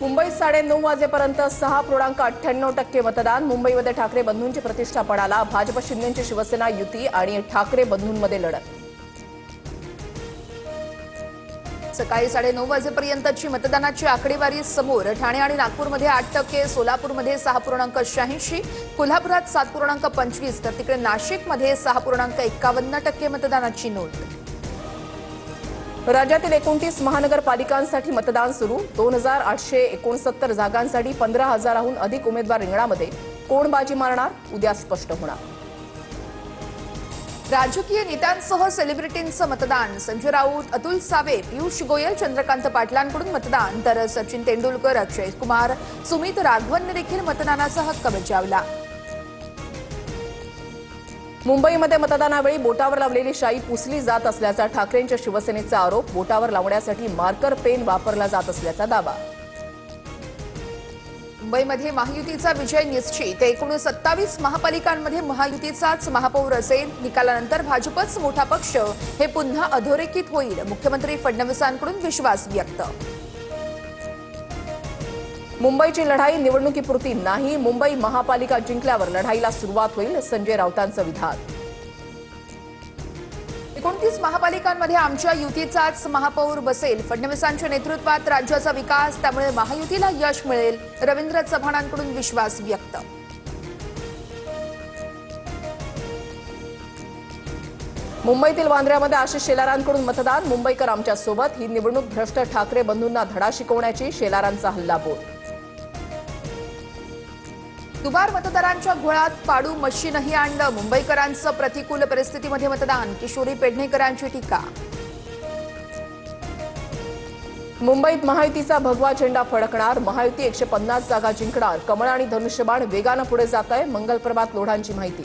मुंबईत 9:30 वाजेपर्यंत 6.98% मतदान। मुंबईमध्ये ठाकरे बंधूंची प्रतिष्ठा पडाला। भाजप शिंदेची शिवसेना युती आणि ठाकरे बंधूंमध्ये लढत। सकाळी 9:30 वाजेपर्यंतची मतदानाची आकडेवारी समोर। ठाणे आणि नागपूरमध्ये 8%, सोलापूरमध्ये 6.86%, कोल्हापुरात 7.25%, तर तिकडे नाशिकमध्ये 6.51% मतदानाची नोंद। राज्यातील 29 महानगरपालिकांसाठी मतदान सुरू। 2869 जागांसाठी 15,000हून अधिक उमेदवार रिंगणामध्ये। कोण बाजी मारणार, उद्या स्पष्ट होणार। राजकीय नेत्यांसह सेलिब्रिटींचं मतदान। संजय राऊत, अतुल सावे, पियुष गोयल, चंद्रकांत पाटलांकडून मतदान, तर सचिन तेंडुलकर, अक्षय कुमार, सुमित राघवनने देखील मतदानाचा हक्क बजावला। मुंबईमध्ये मतदानावेळी बोटावर लावलेली शाई पुसली जात असल्याचा ठाकरेंच्या शिवसेनेचा आरोप। बोटावर लावण्यासाठी मार्कर पेन वापरला जात असल्याचा दावा। मुंबईमध्ये महायुतीचा विजय निश्चित। एकूण 27 महापालिकांमध्ये महायुतीचाच महापौर असेल। निकालानंतर भाजपच मोठा पक्ष हे पुन्हा अधोरेखित होईल। मुख्यमंत्री फडणवीसांकडून विश्वास व्यक्त। मुंबईची लढाई निवडणुकीपुरती नाही, मुंबई महापालिका जिंकल्यावर लढाईला सुरुवात होईल, संजय राऊतांचं विधान। 29 महापालिकांमध्ये आमच्या युतीचाच महापौर बसेल। फडणवीसांच्या नेतृत्वात राज्याचा विकास, त्यामुळे महायुतीला यश मिळेल। रवींद्र चव्हाणांकडून विश्वास व्यक्त। मुंबईतील वांद्र्यामध्ये आशिष शेलारांकडून मतदान। मुंबईकर आमच्या सोबत, ही निवडणूक भ्रष्ट ठाकरे बंधूंना धडा शिकवण्याची, शेलारांचा हल्लाबोल। दुबार मतदारांच्या घोळात पाडू मशीनही आणलं। मुंबईकरांचं प्रतिकूल परिस्थितीमध्ये मतदान। किशोरी पेडणेकरांची टीका। मुंबईत महायुतीचा भगवा झेंडा फडकणार। महायुती 150 जागा जिंकणार। कमळ आणि धनुष्यबाण वेगानं पुढे जात आहे। मंगलप्रभात लोढांची माहिती।